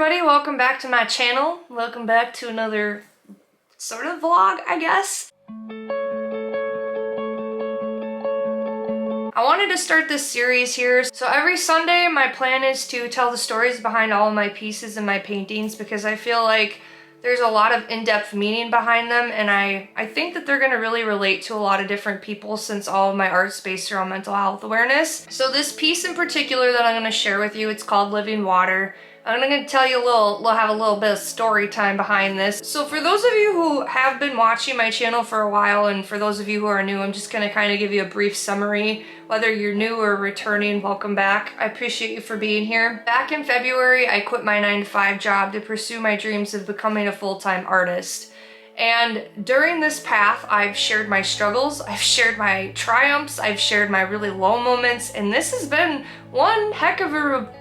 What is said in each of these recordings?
everybody, welcome back to my channel. Welcome back to another sort of vlog, I guess. I wanted to start this series here. So every Sunday, my plan is to tell the stories behind all of my pieces and my paintings because I feel like there's a lot of in-depth meaning behind them, and I think that they're going to really relate to a lot of different people since all of my art's based around mental health awareness. So this piece in particular that I'm going to share with you, it's called Living Water. I'm going to tell you have a little bit of story time behind this. So for those of you who have been watching my channel for a while, and for those of you who are new, I'm just going to kind of give you a brief summary. Whether you're new or returning, welcome back. I appreciate you for being here. Back in February, I quit my 9-to-5 job to pursue my dreams of becoming a full-time artist. And during this path, I've shared my struggles, I've shared my triumphs, I've shared my really low moments, and this has been one heck of a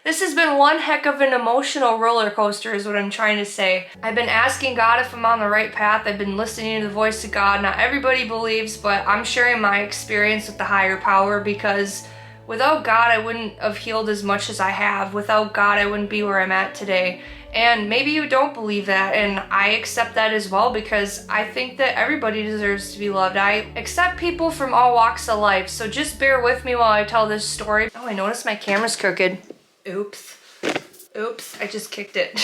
This has been one heck of an emotional roller coaster is what I'm trying to say. I've been asking God if I'm on the right path. I've been listening to the voice of God. Not everybody believes, but I'm sharing my experience with the higher power because without God, I wouldn't have healed as much as I have. Without God, I wouldn't be where I'm at today. And maybe you don't believe that, and I accept that as well because I think that everybody deserves to be loved. I accept people from all walks of life, so just bear with me while I tell this story. Oh, I noticed my camera's crooked. Oops, I just kicked it.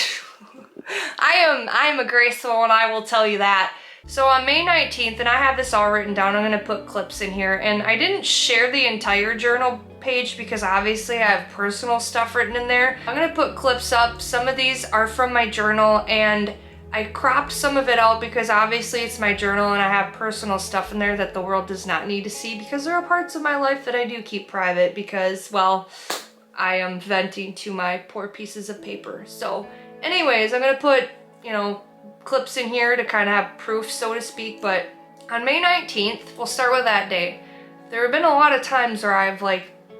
I am a graceful one, I will tell you that. So on May 19th, and I have this all written down, I'm gonna put clips in here, and I didn't share the entire journal page because obviously I have personal stuff written in there. I'm gonna put clips up. Some of these are from my journal, and I cropped some of it out because obviously it's my journal and I have personal stuff in there that the world does not need to see because there are parts of my life that I do keep private because, well, I am venting to my poor pieces of paper. So anyways, I'm gonna put, clips in here to kind of have proof, so to speak. But on May 19th, we'll start with that day. There have been a lot of times where I've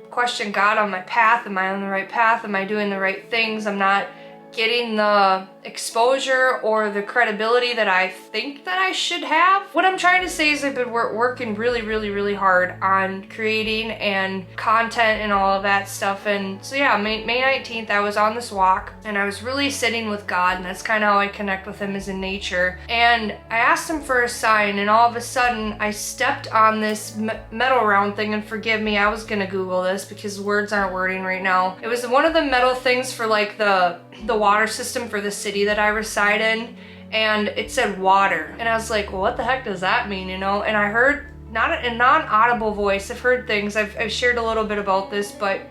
questioned God on my path. Am I on the right path? Am I doing the right things? I'm not getting the exposure or the credibility that I think that I should have. What I'm trying to say is I've been working really hard on creating and content and all of that stuff. And so yeah, May 19th, I was on this walk and I was really sitting with God, and that's kind of how I connect with him, is in nature. And I asked him for a sign, and all of a sudden I stepped on this metal round thing, and forgive me, I was gonna Google this because words aren't wording right now. It was one of the metal things for the water system for the city that I reside in, and it said water. And I was like, well, what the heck does that mean, And I heard, not a non-audible voice, I've heard things, I've shared a little bit about this, but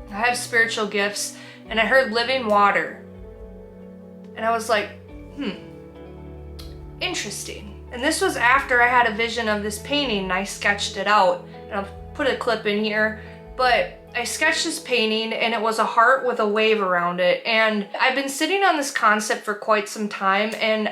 I have spiritual gifts, and I heard living water. And I was like, interesting. And this was after I had a vision of this painting and I sketched it out. And I'll put a clip in here, but I sketched this painting and it was a heart with a wave around it. And I've been sitting on this concept for quite some time, and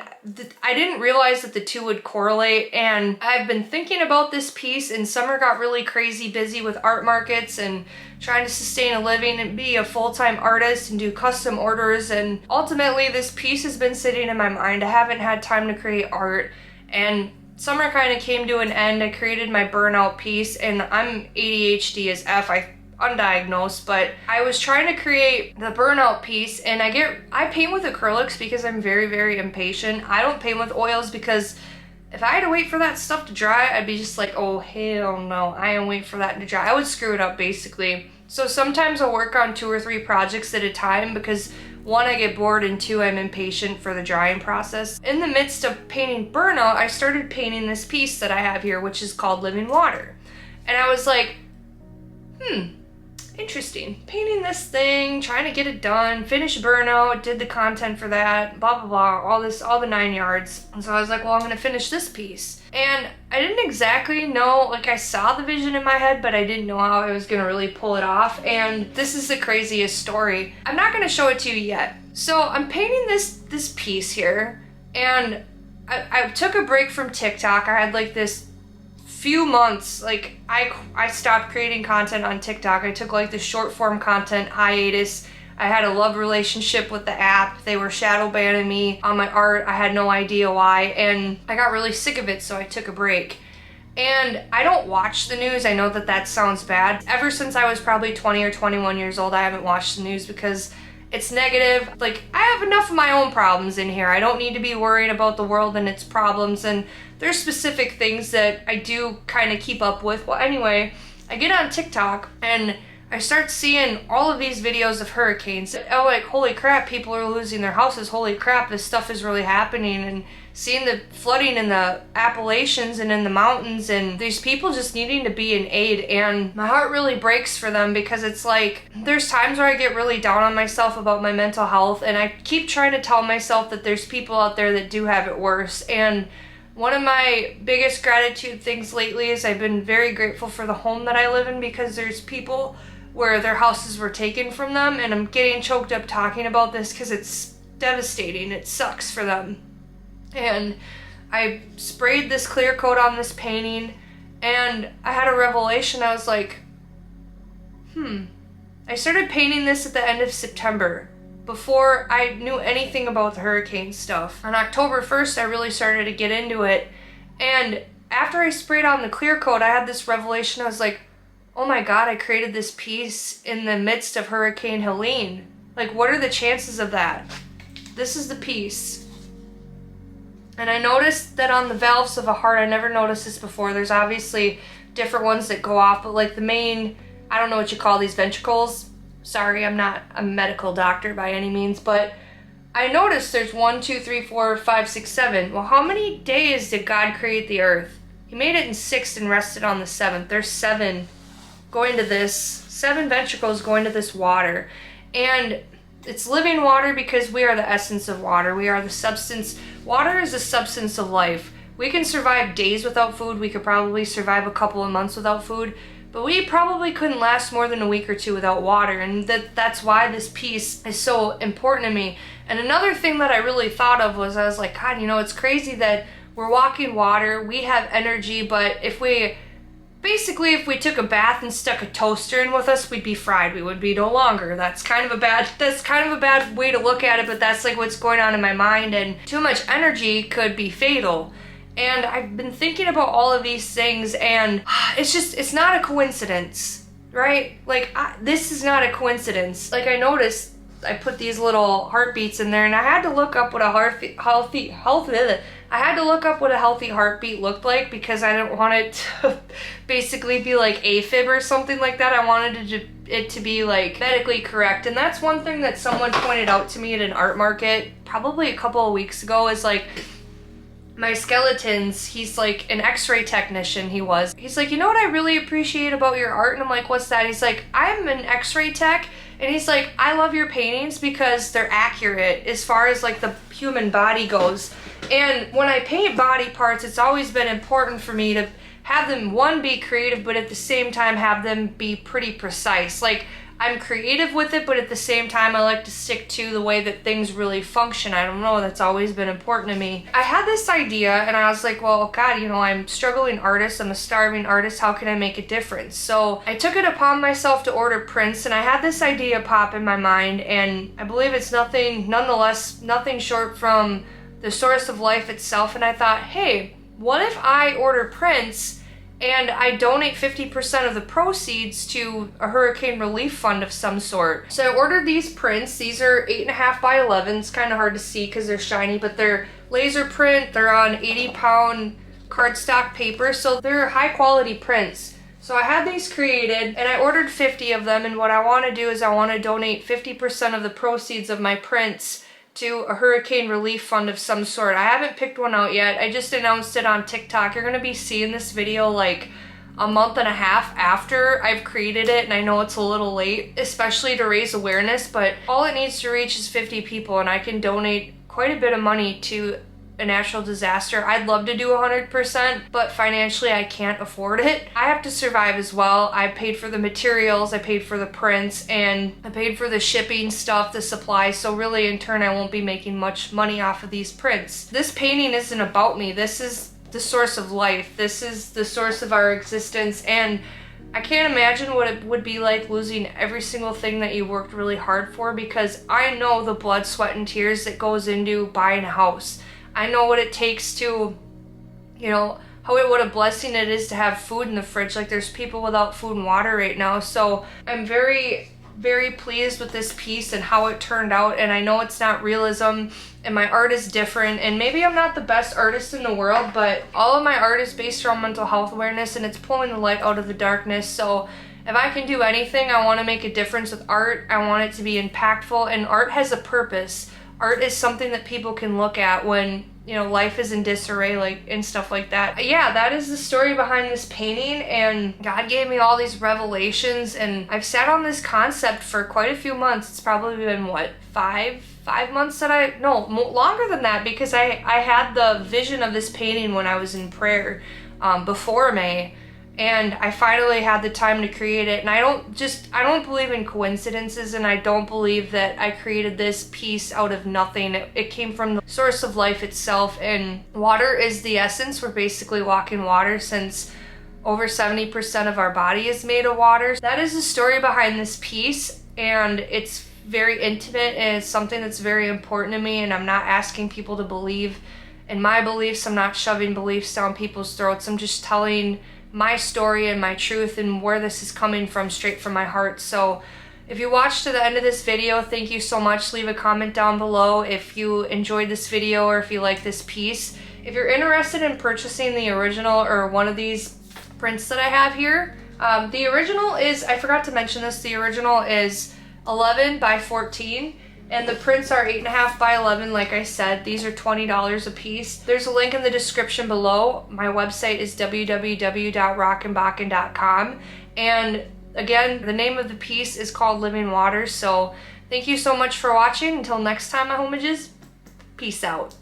I didn't realize that the two would correlate. And I've been thinking about this piece, and summer got really crazy busy with art markets and trying to sustain a living and be a full-time artist and do custom orders. And ultimately this piece has been sitting in my mind. I haven't had time to create art, and summer kind of came to an end. I created my burnout piece, and I'm ADHD as F. Undiagnosed, but I was trying to create the burnout piece, and I paint with acrylics because I'm very impatient. I don't paint with oils because if I had to wait for that stuff to dry, I'd be just like, oh hell no, I am waiting for that to dry. I would screw it up basically. So sometimes I'll work on 2 or 3 projects at a time because 1, I get bored, and 2, I'm impatient for the drying process. In the midst of painting burnout, I started painting this piece that I have here, which is called Living Water. And I was like, interesting. Painting this thing, trying to get it done, finish burnout, did the content for that, blah blah blah, all the 9 yards. And so I was like, well, I'm gonna finish this piece. And I didn't exactly know, I saw the vision in my head, but I didn't know how I was gonna really pull it off. And this is the craziest story. I'm not gonna show it to you yet. So I'm painting this piece here, and I took a break from TikTok. I had this few months, I stopped creating content on TikTok. I took the short form content hiatus. I had a love relationship with the app. They were shadow banning me on my art. I had no idea why, and I got really sick of it, so I took a break. And I don't watch the news. I know that that sounds bad. Ever since I was probably 20 or 21 years old, I haven't watched the news because it's negative. Like, I have enough of my own problems in here. I don't need to be worried about the world and its problems. And there's specific things that I do kind of keep up with. Well, anyway, I get on TikTok and I start seeing all of these videos of hurricanes. Oh, like, holy crap, people are losing their houses. Holy crap, this stuff is really happening. And seeing the flooding in the Appalachians and in the mountains, and these people just needing to be in aid. And my heart really breaks for them, because it's like, there's times where I get really down on myself about my mental health, and I keep trying to tell myself that there's people out there that do have it worse. And one of my biggest gratitude things lately is I've been very grateful for the home that I live in, because there's people where their houses were taken from them, and I'm getting choked up talking about this because it's devastating. It sucks for them. And I sprayed this clear coat on this painting, and I had a revelation. I was like, I started painting this at the end of September, before I knew anything about the hurricane stuff. On October 1st, I really started to get into it. And after I sprayed on the clear coat, I had this revelation. I was like, oh my God, I created this piece in the midst of Hurricane Helene. Like, what are the chances of that? This is the piece. And I noticed that on the valves of a heart, I never noticed this before. There's obviously different ones that go off, but like the main, I don't know what you call these ventricles. Sorry, I'm not a medical doctor by any means, but I noticed there's 1, 2, 3, 4, 5, 6, 7. Well, how many days did God create the earth? He made it in 6 and rested on the 7th. There's 7 going to this, 7 ventricles going to this water. And it's living water, because we are the essence of water. We are the substance. Water is the substance of life. We can survive days without food. We could probably survive a couple of months without food, but we probably couldn't last more than a week or 2 without water. And that's why this piece is so important to me. And another thing that I really thought of was, I was like, God, it's crazy that we're walking water, we have energy, but if we took a bath and stuck a toaster in with us, we'd be fried. We would be no longer. That's kind of a bad way to look at it, but that's like what's going on in my mind. And too much energy could be fatal. And I've been thinking about all of these things, and it's not a coincidence, right? Like, this is not a coincidence. Like, I noticed I put these little heartbeats in there, and I had to look up what a healthy heartbeat looked like, because I didn't want it to basically be like AFib or something like that. I wanted it to be like medically correct. And that's one thing that someone pointed out to me at an art market probably a couple of weeks ago, is like, my skeletons, he's like an x-ray technician, he's like, you know what I really appreciate about your art? And I'm like, what's that? He's like, I'm an x-ray tech, and he's like, I love your paintings because they're accurate as far as like the human body goes. And when I paint body parts, it's always been important for me to have them, one, be creative, but at the same time have them be pretty precise. Like, I'm creative with it, but at the same time, I like to stick to the way that things really function. I don't know, that's always been important to me. I had this idea, and I was like, well, God, I'm a struggling artist, I'm a starving artist, how can I make a difference? So I took it upon myself to order prints, and I had this idea pop in my mind, and I believe it's nothing short from the source of life itself. And I thought, hey, what if I order prints and I donate 50% of the proceeds to a hurricane relief fund of some sort? So I ordered these prints. These are 8.5 by 11. It's kind of hard to see because they're shiny, but they're laser print. They're on 80-pound cardstock paper, so they're high quality prints. So I had these created, and I ordered 50 of them, and what I want to do is I want to donate 50% of the proceeds of my prints to a hurricane relief fund of some sort. I haven't picked one out yet. I just announced it on TikTok. You're gonna be seeing this video like a month and a half after I've created it, and I know it's a little late, especially to raise awareness, but all it needs to reach is 50 people, and I can donate quite a bit of money to a natural disaster. I'd love to do 100%, but financially I can't afford it. I have to survive as well. I paid for the materials, I paid for the prints, and I paid for the shipping stuff, the supplies, so really in turn I won't be making much money off of these prints. This painting isn't about me. This is the source of life. This is the source of our existence, and I can't imagine what it would be like losing every single thing that you worked really hard for, because I know the blood, sweat, and tears that goes into buying a house. I know what it takes to, what a blessing it is to have food in the fridge. Like, there's people without food and water right now. So I'm very, very pleased with this piece and how it turned out. And I know it's not realism and my art is different, and maybe I'm not the best artist in the world, but all of my art is based around mental health awareness, and it's pulling the light out of the darkness. So if I can do anything, I want to make a difference with art. I want it to be impactful, and art has a purpose. Art is something that people can look at when, you know, life is in disarray, like, and stuff like that. Yeah, that is the story behind this painting, and God gave me all these revelations, and I've sat on this concept for quite a few months. It's probably been, what, five months that longer than that, because I had the vision of this painting when I was in prayer before May, and I finally had the time to create it. And I don't believe in coincidences, and I don't believe that I created this piece out of nothing. It came from the source of life itself, and water is the essence. We're basically walking water, since over 70% of our body is made of water. That is the story behind this piece, and it's very intimate, and it's something that's very important to me, and I'm not asking people to believe in my beliefs. I'm not shoving beliefs down people's throats. I'm just telling my story and my truth and where this is coming from, straight from my heart. So if you watched to the end of this video, thank you so much. Leave a comment down below if you enjoyed this video or if you like this piece. If you're interested in purchasing the original or one of these prints that I have here, the original is, I forgot to mention this, the original is 11 by 14, and the prints are 8.5 by 11. Like I said, these are $20 a piece. There's a link in the description below. My website is www.rockenbakken.com, and again, the name of the piece is called Living Waters. So thank you so much for watching. Until next time, my homages, peace out.